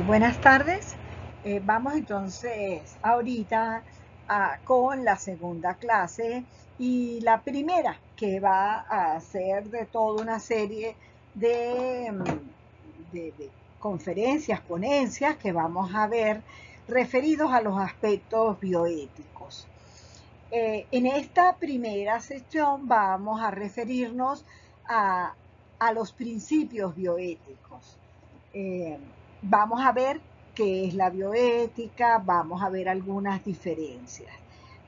Buenas tardes. Vamos entonces ahorita con la segunda clase y la primera que va a ser de toda una serie de conferencias, ponencias que vamos a ver referidos a los aspectos bioéticos. En esta primera sesión vamos a referirnos a, a los principios bioéticos. Eh, Vamos a ver qué es la bioética, vamos a ver algunas diferencias,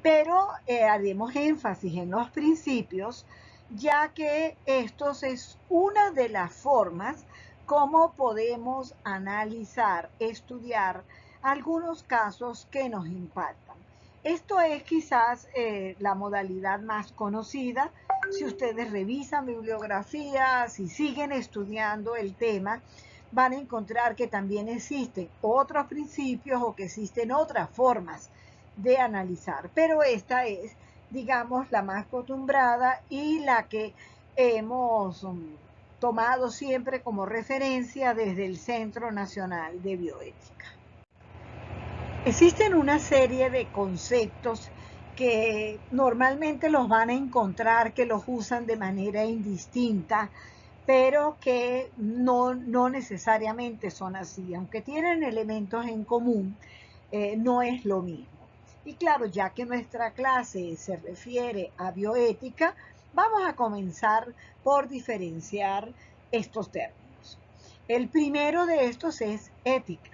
pero haremos énfasis en los principios, ya que estos es una de las formas como podemos analizar, estudiar algunos casos que nos impactan. Esto es quizás la modalidad más conocida. Si ustedes revisan bibliografía, si siguen estudiando el tema, van a encontrar que también existen otros principios o que existen otras formas de analizar, pero esta es, digamos, la más acostumbrada y la que hemos tomado siempre como referencia desde el Centro Nacional de Bioética. Existen una serie de conceptos que normalmente los van a encontrar que los usan de manera indistinta, pero que no necesariamente son así. Aunque tienen elementos en común, no es lo mismo. Y claro, ya que nuestra clase se refiere a bioética, vamos a comenzar por diferenciar estos términos. El primero de estos es ética,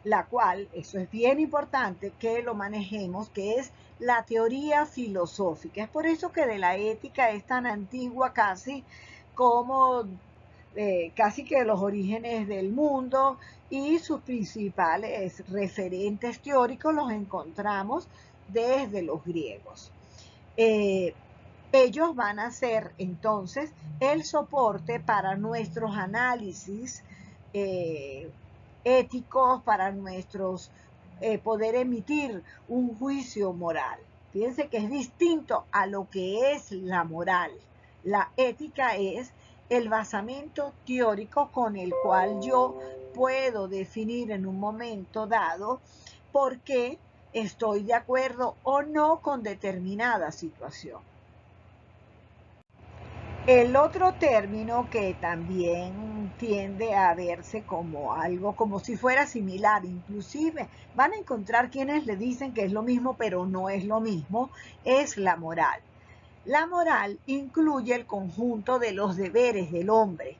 la cual, eso es bien importante que lo manejemos, que es la teoría filosófica. Es por eso que de la ética es tan antigua como casi que los orígenes del mundo, y sus principales referentes teóricos los encontramos desde los griegos. Eh, Ellos van a ser entonces el soporte para nuestros análisis eh, éticos, para nuestros poder emitir un juicio moral. Fíjense que es distinto a lo que es la moral. La ética es el basamento teórico con el cual yo puedo definir en un momento dado por qué estoy de acuerdo o no con determinada situación. El otro término que también tiende a verse como algo, como si fuera similar, inclusive van a encontrar quienes le dicen que es lo mismo, pero no es lo mismo, es la moral. La moral incluye el conjunto de los deberes del hombre.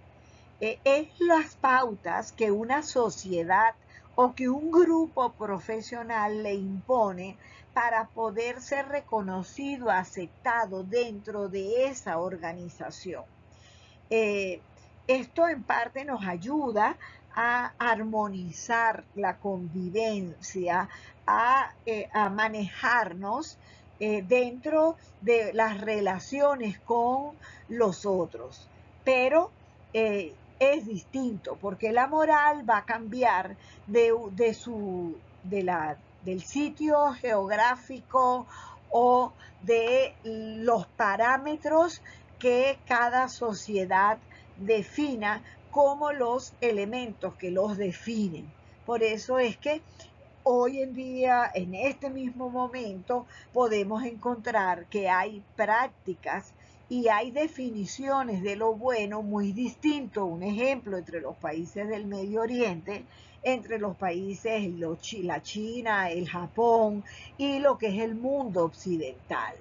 Es las pautas que una sociedad o que un grupo profesional le impone para poder ser reconocido, aceptado dentro de esa organización. Eh, Esto en parte nos ayuda a armonizar la convivencia, a manejarnos dentro de las relaciones con los otros. Pero es distinto, porque la moral va a cambiar del sitio geográfico o de los parámetros que cada sociedad defina como los elementos que los definen. Por eso es que hoy en día, en este mismo momento, podemos encontrar que hay prácticas y hay definiciones de lo bueno muy distinto. Un ejemplo, entre los países del Medio Oriente, entre los países, la China, el Japón y lo que es el mundo occidental.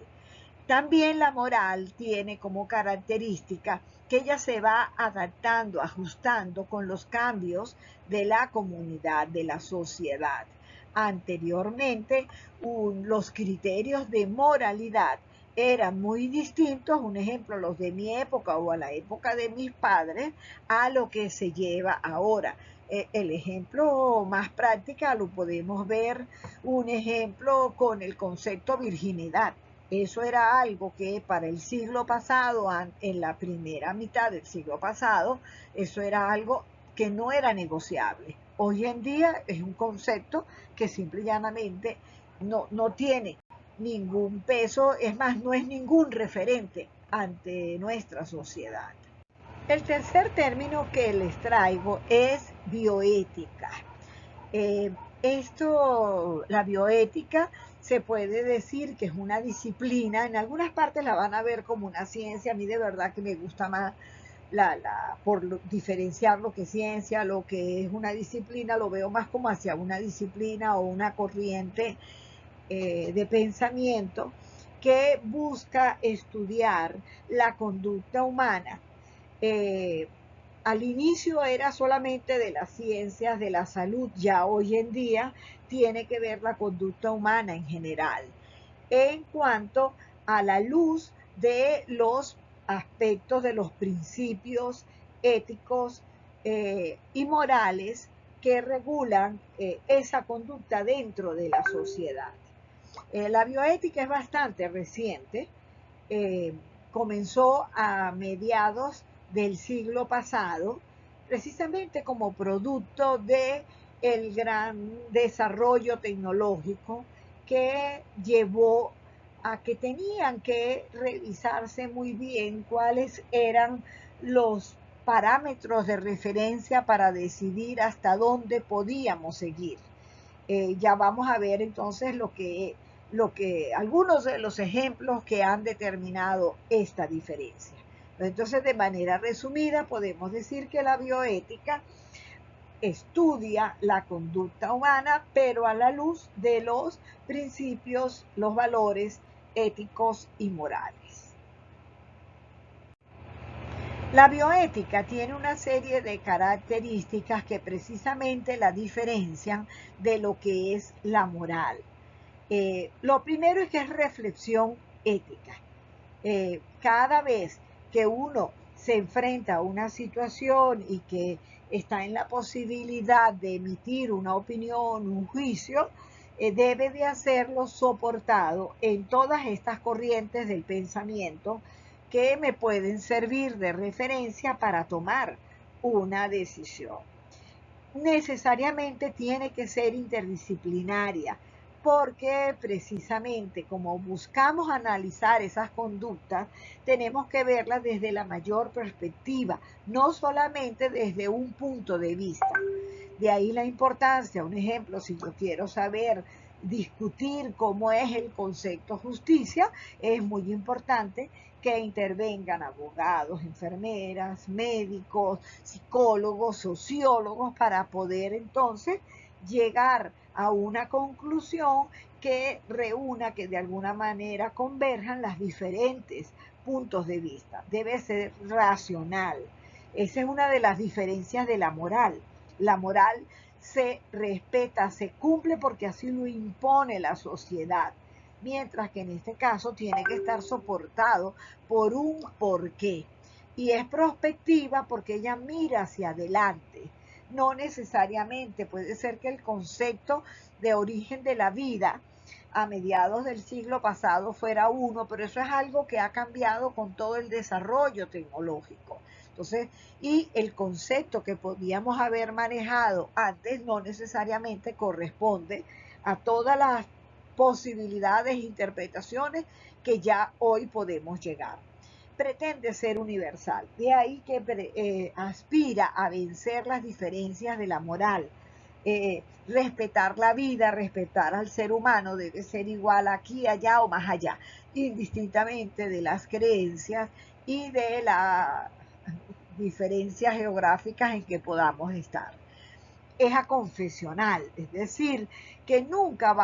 También la moral tiene como característica que ella se va adaptando, ajustando con los cambios de la comunidad, de la sociedad. Anteriormente, los criterios de moralidad eran muy distintos, un ejemplo, los de mi época o a la época de mis padres, a lo que se lleva ahora. El ejemplo más práctico lo podemos ver, un ejemplo con el concepto virginidad. Eso era algo que para el siglo pasado, en la primera mitad del siglo pasado, eso era algo que no era negociable. Hoy en día es un concepto que simple y llanamente no tiene ningún peso, es más, no es ningún referente ante nuestra sociedad. El tercer término que les traigo es bioética. La bioética se puede decir que es una disciplina, en algunas partes la van a ver como una ciencia, a mí de verdad que me gusta más diferenciar lo que es ciencia, lo que es una disciplina, lo veo más como hacia una disciplina o una corriente de pensamiento que busca estudiar la conducta humana. Eh, Al inicio era solamente de las ciencias de la salud, ya hoy en día tiene que ver la conducta humana en general, en cuanto a la luz de los aspectos de los principios éticos y morales que regulan esa conducta dentro de la sociedad. La bioética es bastante reciente, eh, comenzó a mediados del siglo pasado, precisamente como producto de el gran desarrollo tecnológico que llevó a que tenían que revisarse muy bien cuáles eran los parámetros de referencia para decidir hasta dónde podíamos seguir. Ya vamos a ver entonces algunos de los ejemplos que han determinado esta diferencia. Entonces, de manera resumida, podemos decir que la bioética estudia la conducta humana, pero a la luz de los principios, los valores éticos y morales. La bioética tiene una serie de características que precisamente la diferencian de lo que es la moral. Lo primero es que es reflexión ética. Cada vez que uno se enfrenta a una situación y que está en la posibilidad de emitir una opinión, un juicio, debe de hacerlo soportado en todas estas corrientes del pensamiento que me pueden servir de referencia para tomar una decisión. Necesariamente tiene que ser interdisciplinaria, porque precisamente como buscamos analizar esas conductas, tenemos que verlas desde la mayor perspectiva, no solamente desde un punto de vista. De ahí la importancia, un ejemplo, si yo quiero saber discutir cómo es el concepto justicia, es muy importante que intervengan abogados, enfermeras, médicos, psicólogos, sociólogos, para poder entonces llegar a una conclusión que reúna, que de alguna manera converjan las diferentes puntos de vista. Debe ser racional. Esa es una de las diferencias de la moral. La moral se respeta, se cumple porque así lo impone la sociedad, mientras que en este caso tiene que estar soportado por un porqué. Y es prospectiva porque ella mira hacia adelante. No necesariamente puede ser que el concepto de origen de la vida a mediados del siglo pasado fuera uno, pero eso es algo que ha cambiado con todo el desarrollo tecnológico. Entonces, y el concepto que podíamos haber manejado antes no necesariamente corresponde a todas las posibilidades e interpretaciones que ya hoy podemos llegar. Pretende ser universal, de ahí que aspira a vencer las diferencias de la moral. Respetar la vida, respetar al ser humano, debe ser igual aquí, allá o más allá, indistintamente de las creencias y de las diferencias geográficas en que podamos estar. Es aconfesional, es decir, que nunca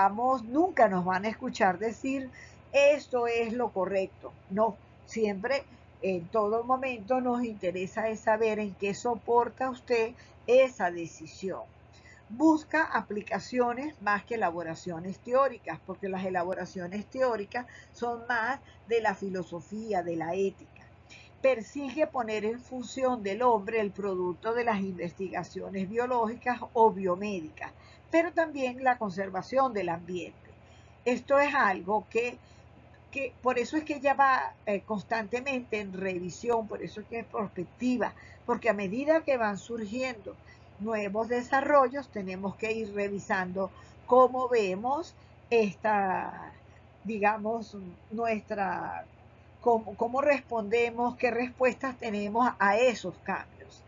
nos van a escuchar decir esto es lo correcto. No, siempre, en todo momento nos interesa es saber en qué soporta usted esa decisión. Busca aplicaciones más que elaboraciones teóricas, porque las elaboraciones teóricas son más de la filosofía, de la ética. Persigue poner en función del hombre el producto de las investigaciones biológicas o biomédicas, pero también la conservación del ambiente. Esto es algo que por eso es que ella va constantemente en revisión, por eso es que es prospectiva, porque a medida que van surgiendo nuevos desarrollos, tenemos que ir revisando cómo vemos esta, digamos, cómo respondemos, qué respuestas tenemos a esos cambios.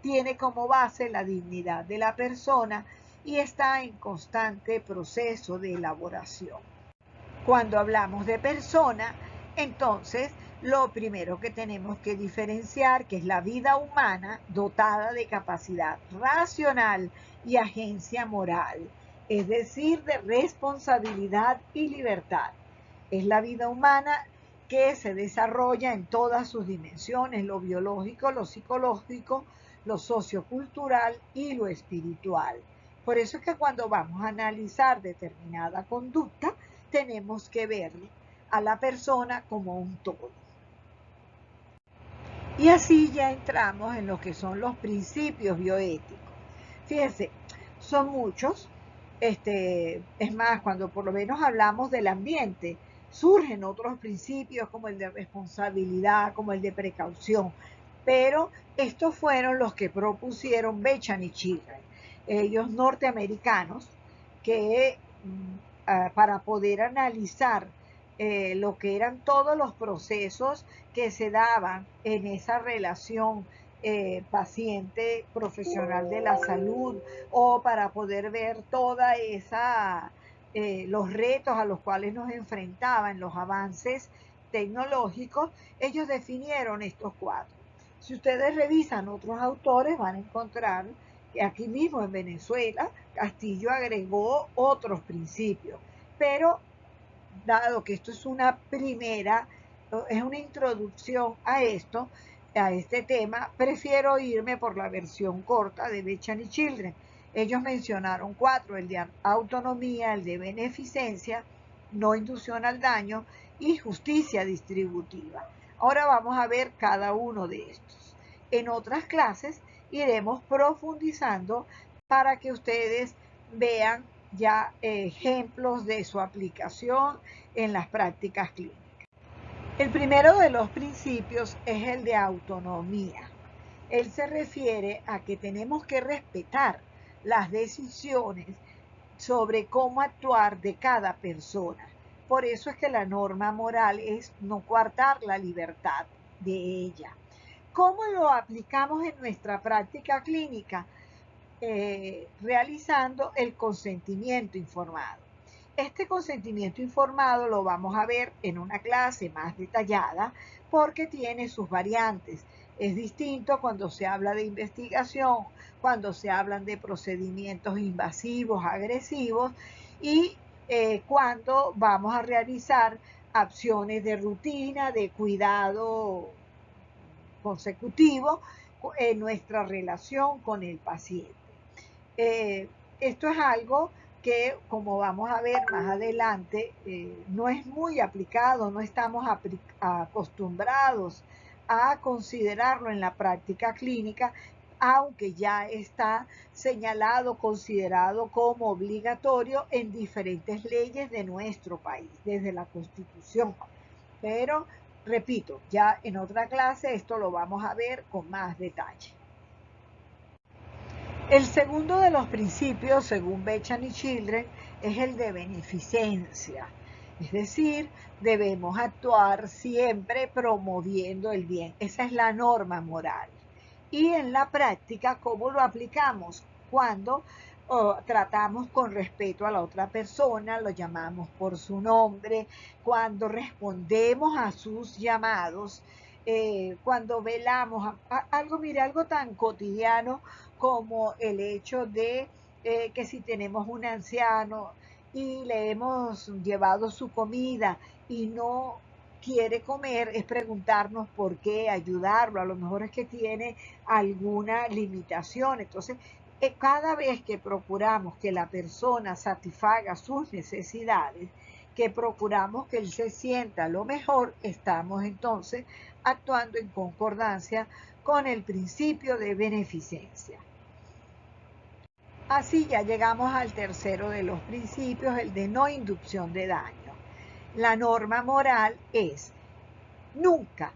tiene como base la dignidad de la persona y está en constante proceso de elaboración. Cuando hablamos de persona, entonces lo primero que tenemos que diferenciar, que es la vida humana dotada de capacidad racional y agencia moral, es decir, de responsabilidad y libertad. Es la vida humana que se desarrolla en todas sus dimensiones, lo biológico, lo psicológico, lo sociocultural y lo espiritual. Por eso es que cuando vamos a analizar determinada conducta, tenemos que ver a la persona como un todo. Y así ya entramos en lo que son los principios bioéticos. Fíjense, son muchos. Es más, cuando por lo menos hablamos del ambiente, surgen otros principios como el de responsabilidad, como el de precaución. Pero estos fueron los que propusieron Bechan y Children, ellos norteamericanos, que para poder analizar lo que eran todos los procesos que se daban en esa relación paciente profesional de la salud, o para poder ver toda esa los retos a los cuales nos enfrentaban los avances tecnológicos. Ellos definieron estos cuatro. Si ustedes revisan otros autores, van a encontrar que aquí mismo en Venezuela Castillo agregó otros principios, pero dado que esto es una primera, es una introducción a esto, a este tema, prefiero irme por la versión corta de Bechan y Children. Ellos mencionaron cuatro: el de autonomía, el de beneficencia, no inducción al daño y justicia distributiva. Ahora vamos a ver cada uno de estos. En otras clases iremos profundizando para que ustedes vean ya ejemplos de su aplicación en las prácticas clínicas. El primero de los principios es el de autonomía. Él se refiere a que tenemos que respetar las decisiones sobre cómo actuar de cada persona. Por eso es que la norma moral es no coartar la libertad de ella. ¿Cómo lo aplicamos en nuestra práctica clínica? Realizando el consentimiento informado. Este consentimiento informado lo vamos a ver en una clase más detallada porque tiene sus variantes. Es distinto cuando se habla de investigación, cuando se hablan de procedimientos invasivos, agresivos, y cuando vamos a realizar acciones de rutina, de cuidado consecutivo en nuestra relación con el paciente. Esto es algo que, como vamos a ver más adelante, no es muy aplicado, no estamos acostumbrados a considerarlo en la práctica clínica, aunque ya está señalado, considerado como obligatorio en diferentes leyes de nuestro país, desde la Constitución. Pero, repito, ya en otra clase esto lo vamos a ver con más detalle. El segundo de los principios, según Bechan y Children, es el de beneficencia. Es decir, debemos actuar siempre promoviendo el bien. Esa es la norma moral. Y en la práctica, ¿cómo lo aplicamos? Cuando tratamos con respeto a la otra persona, lo llamamos por su nombre, cuando respondemos a sus llamados, cuando velamos, algo tan cotidiano como el hecho de que si tenemos un anciano y le hemos llevado su comida y no quiere comer, es preguntarnos por qué, ayudarlo. A lo mejor es que tiene alguna limitación. Entonces, cada vez que procuramos que la persona satisfaga sus necesidades, que procuramos que él se sienta lo mejor, estamos entonces actuando en concordancia con el principio de beneficencia. Así ya llegamos al tercero de los principios, el de no inducción de daño. La norma moral es nunca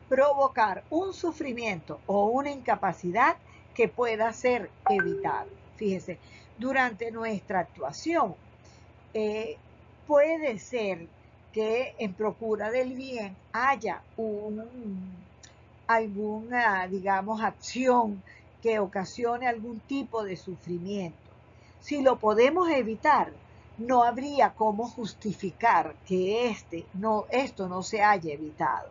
provocar un sufrimiento o una incapacidad que pueda ser evitable. Fíjese, durante nuestra actuación puede ser que en procura del bien haya alguna, digamos, acción que ocasione algún tipo de sufrimiento. Si lo podemos evitar, no habría cómo justificar que esto no se haya evitado.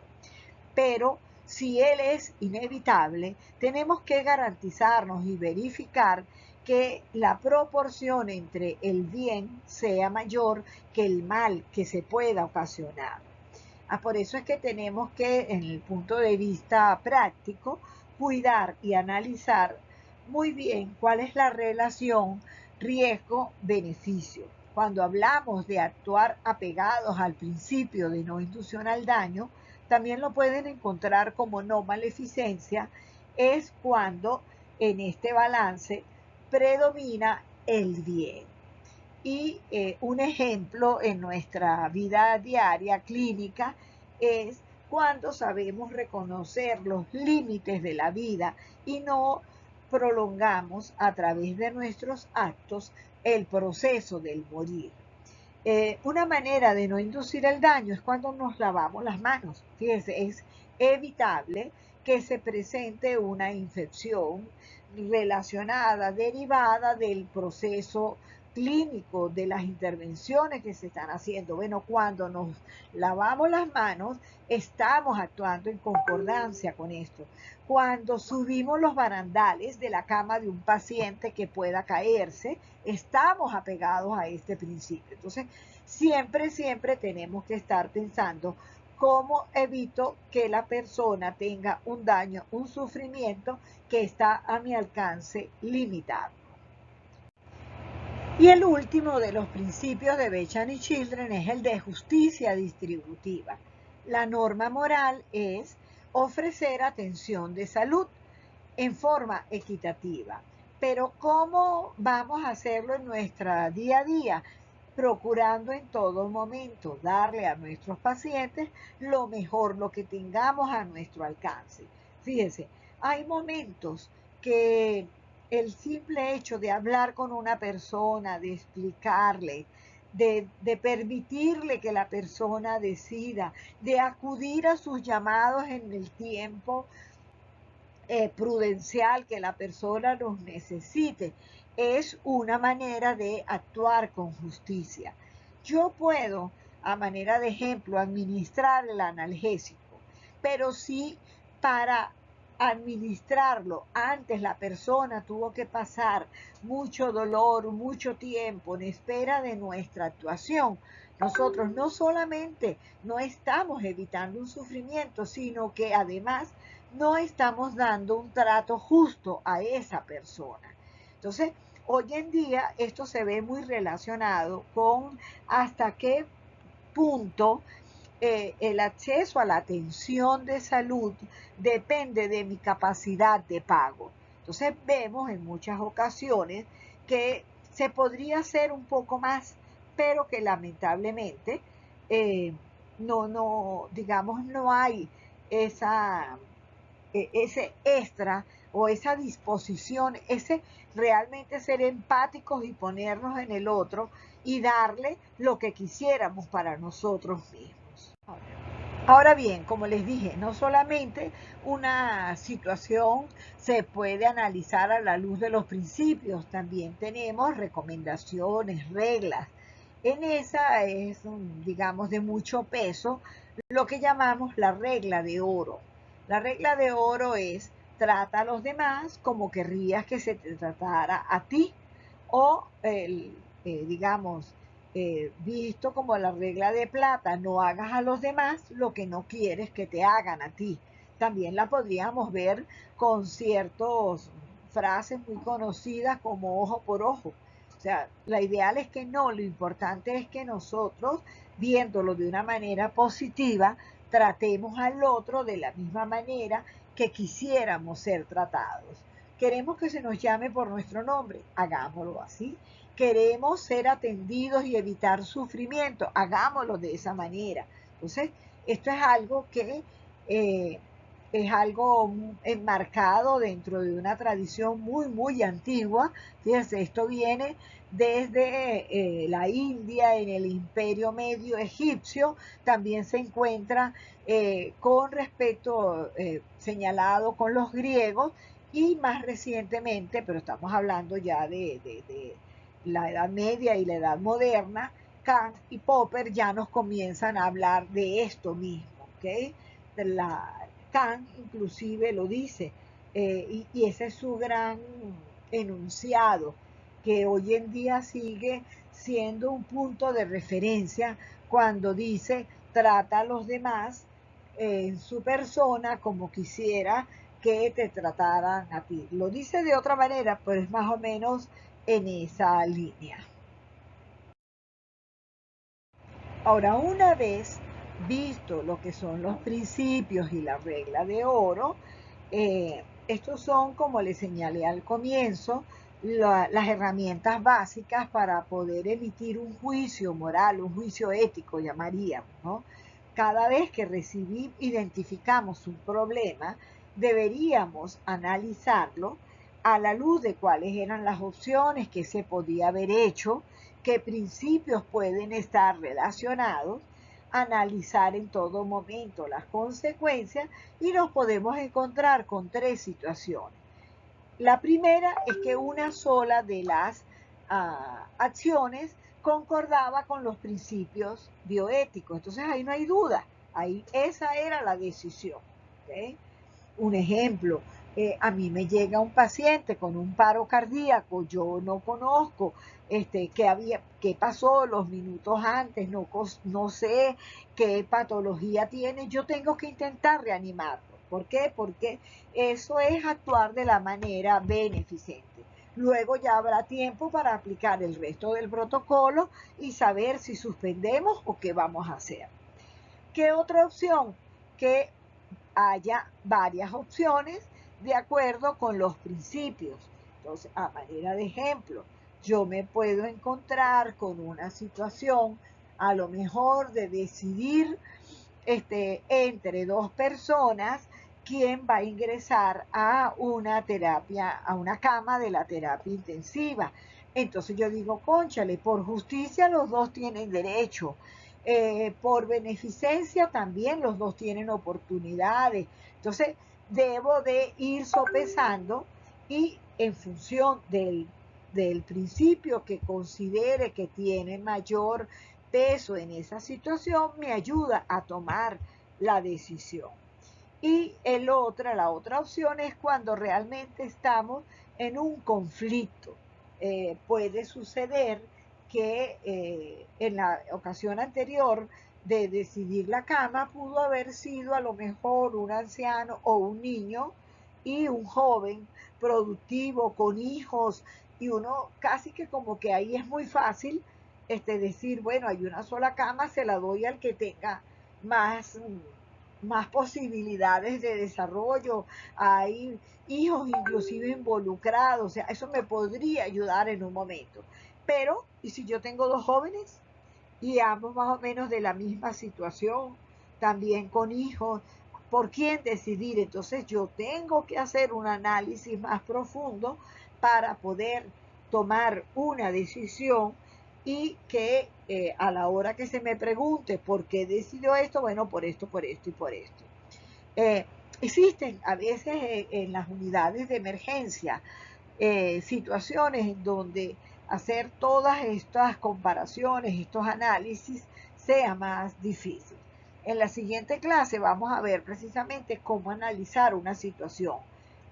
Pero si él es inevitable, tenemos que garantizarnos y verificar que la proporción entre el bien sea mayor que el mal que se pueda ocasionar. Por eso es que tenemos que, en el punto de vista práctico, cuidar y analizar muy bien cuál es la relación riesgo-beneficio. Cuando hablamos de actuar apegados al principio de no inducción al daño, también lo pueden encontrar como no maleficencia, es cuando en este balance predomina el bien. Y un ejemplo en nuestra vida diaria clínica es cuando sabemos reconocer los límites de la vida y no prolongamos a través de nuestros actos el proceso del morir. Una manera de no inducir el daño es cuando nos lavamos las manos. Fíjense, es evitable que se presente una infección relacionada, derivada del proceso clínico, de las intervenciones que se están haciendo. Bueno, cuando nos lavamos las manos, estamos actuando en concordancia con esto. Cuando subimos los barandales de la cama de un paciente que pueda caerse, estamos apegados a este principio. Entonces, siempre tenemos que estar pensando cómo evito que la persona tenga un daño, un sufrimiento que está a mi alcance limitado. Y el último de los principios de Bechan y Children es el de justicia distributiva. La norma moral es ofrecer atención de salud en forma equitativa. Pero ¿cómo vamos a hacerlo en nuestra día a día? Procurando en todo momento darle a nuestros pacientes lo mejor, lo que tengamos a nuestro alcance. Fíjense, hay momentos que el simple hecho de hablar con una persona, de explicarle, de permitirle que la persona decida, de acudir a sus llamados en el tiempo prudencial que la persona nos necesite, es una manera de actuar con justicia. Yo puedo, a manera de ejemplo, administrar el analgésico, pero si para administrarlo antes la persona tuvo que pasar mucho dolor, mucho tiempo en espera de nuestra actuación, nosotros no solamente no estamos evitando un sufrimiento, sino que además no estamos dando un trato justo a esa persona. Entonces, hoy en día esto se ve muy relacionado con hasta qué punto el acceso a la atención de salud depende de mi capacidad de pago. Entonces vemos en muchas ocasiones que se podría hacer un poco más, pero que lamentablemente digamos, no hay esa ese extra o esa disposición, ese realmente ser empáticos y ponernos en el otro y darle lo que quisiéramos para nosotros mismos. Ahora bien, como les dije, no solamente una situación se puede analizar a la luz de los principios, también tenemos recomendaciones, reglas. En esa es, digamos, de mucho peso lo que llamamos la regla de oro. La regla de oro es: trata a los demás como querrías que se te tratara a ti. O, digamos, visto como la regla de plata: no hagas a los demás lo que no quieres que te hagan a ti. También la podríamos ver con ciertas frases muy conocidas como ojo por ojo. O sea, la ideal es que no, lo importante es que nosotros, viéndolo de una manera positiva, tratemos al otro de la misma manera que quisiéramos ser tratados. Queremos que se nos llame por nuestro nombre, hagámoslo así. Queremos ser atendidos y evitar sufrimiento, hagámoslo de esa manera. Entonces, esto es algo que es algo enmarcado dentro de una tradición muy antigua. Fíjense, esto viene desde la India, en el Imperio Medio Egipcio, también se encuentra con respecto señalado con los griegos, Y más recientemente, pero estamos hablando ya de la Edad Media y la Edad Moderna, Kant y Popper ya nos comienzan a hablar de esto mismo, ¿ok? Kant inclusive lo dice, y ese es su gran enunciado, que hoy en día sigue siendo un punto de referencia cuando dice: trata a los demás en su persona como quisiera que te trataran a ti. Lo dice de otra manera, pero es más o menos en esa línea. Ahora, una vez visto lo que son los principios y la regla de oro, estos son, como les señalé al comienzo, las herramientas básicas para poder emitir un juicio moral, un juicio ético, llamaríamos, ¿no? Cada vez que identificamos un problema, deberíamos analizarlo a la luz de cuáles eran las opciones que se podía haber hecho, qué principios pueden estar relacionados, analizar en todo momento las consecuencias, y nos podemos encontrar con tres situaciones. La primera es que una sola de las acciones concordaba con los principios bioéticos. Entonces ahí no hay duda, ahí esa era la decisión. ¿Okay? Un ejemplo, a mí me llega un paciente con un paro cardíaco, yo no conozco qué pasó los minutos antes, no sé qué patología tiene, yo tengo que intentar reanimarlo. ¿Por qué? Porque eso es actuar de la manera beneficente. Luego ya habrá tiempo para aplicar el resto del protocolo y saber si suspendemos o qué vamos a hacer. ¿Qué otra opción? Que haya varias opciones de acuerdo con los principios. Entonces, a manera de ejemplo, yo me puedo encontrar con una situación a lo mejor de decidir entre dos personas quién va a ingresar a una terapia, a una cama de la terapia intensiva. Entonces yo digo: cónchale, por justicia los dos tienen derecho, por beneficencia también los dos tienen oportunidades. Entonces debo de ir sopesando, y en función del principio que considere que tiene mayor peso en esa situación, me ayuda a tomar la decisión. Y la otra opción es cuando realmente estamos en un conflicto. Puede suceder que en la ocasión anterior de decidir la cama pudo haber sido a lo mejor un anciano o un niño y un joven productivo con hijos, y uno casi que como que ahí es muy fácil decir: bueno, hay una sola cama, se la doy al que tenga más más posibilidades de desarrollo, hay hijos inclusive involucrados, o sea, eso me podría ayudar en un momento. Pero, ¿y si yo tengo dos jóvenes y ambos más o menos de la misma situación, también con hijos? ¿Por quién decidir? Entonces yo tengo que hacer un análisis más profundo para poder tomar una decisión, y que a la hora que se me pregunte por qué decidió esto, bueno, por esto, por esto y por esto. Eh, Existen a veces en las unidades de emergencia situaciones en donde hacer todas estas comparaciones, estos análisis, sea más difícil. En la siguiente clase vamos a ver precisamente cómo analizar una situación.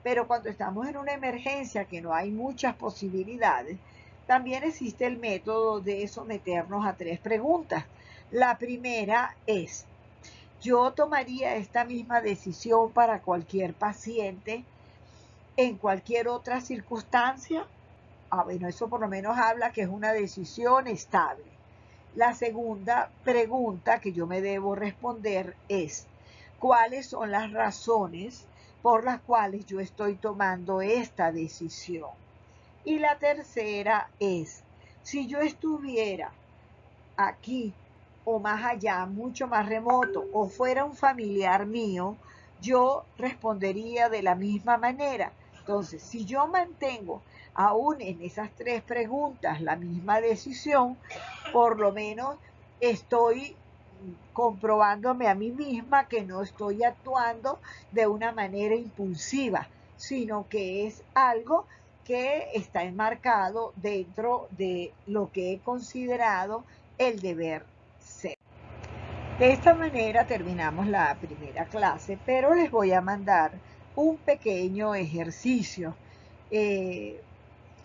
Pero cuando estamos en una emergencia que no hay muchas posibilidades, también existe el método de someternos a tres preguntas. La primera es: ¿yo tomaría esta misma decisión para cualquier paciente en cualquier otra circunstancia? Bueno, eso por lo menos habla que es una decisión estable. La segunda pregunta que yo me debo responder es: ¿cuáles son las razones por las cuales yo estoy tomando esta decisión? Y la tercera es: si yo estuviera aquí o más allá, mucho más remoto, o fuera un familiar mío, yo respondería de la misma manera. Entonces, si yo mantengo aún en esas tres preguntas la misma decisión, por lo menos estoy comprobándome a mí misma que no estoy actuando de una manera impulsiva, sino que es algo que está enmarcado dentro de lo que he considerado el deber ser. De esta manera terminamos la primera clase, pero les voy a mandar un pequeño ejercicio,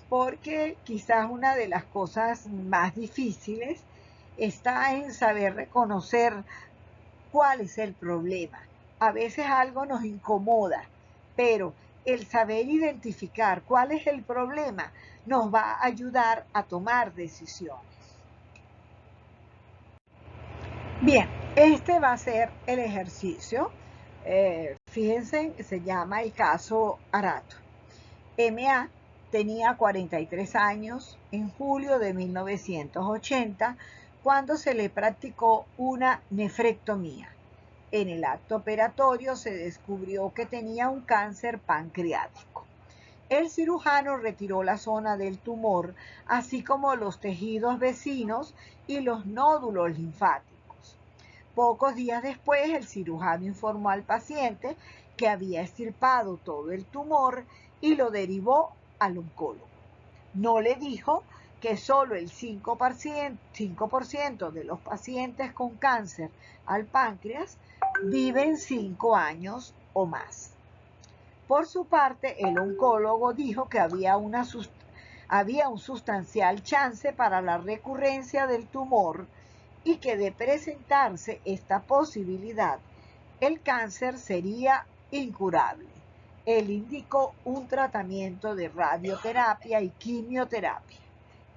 porque quizás una de las cosas más difíciles está en saber reconocer cuál es el problema. A veces algo nos incomoda, pero el saber identificar cuál es el problema nos va a ayudar a tomar decisiones. Bien, este va a ser el ejercicio. Fíjense, se llama el caso Arato. M.A. tenía 43 años en julio de 1980 cuando se le practicó una nefrectomía. En el acto operatorio se descubrió que tenía un cáncer pancreático. El cirujano retiró la zona del tumor, así como los tejidos vecinos y los nódulos linfáticos. Pocos días después, el cirujano informó al paciente que había extirpado todo el tumor y lo derivó al oncólogo. No le dijo que solo el 5% de los pacientes con cáncer al páncreas viven 5 años o más. Por su parte, el oncólogo dijo que había un sustancial chance para la recurrencia del tumor y que de presentarse esta posibilidad, el cáncer sería incurable. Él indicó un tratamiento de radioterapia y quimioterapia,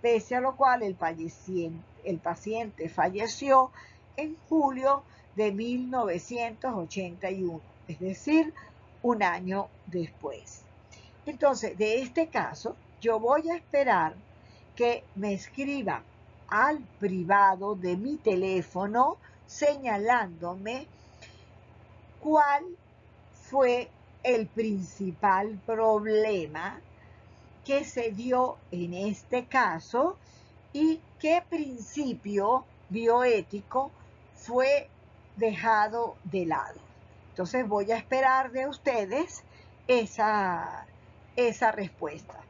pese a lo cual el paciente falleció en julio de 1981, es decir, un año después. Entonces, de este caso, yo voy a esperar que me escriban al privado de mi teléfono señalándome cuál fue el principal problema que se dio en este caso y qué principio bioético fue dejado de lado. Entonces voy a esperar de ustedes esa respuesta.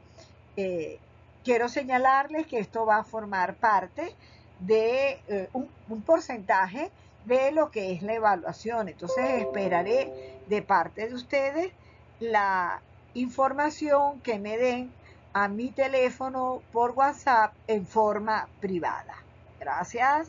Quiero señalarles que esto va a formar parte de un porcentaje de lo que es la evaluación. Entonces esperaré de parte de ustedes la información que me den a mi teléfono por WhatsApp en forma privada. Gracias.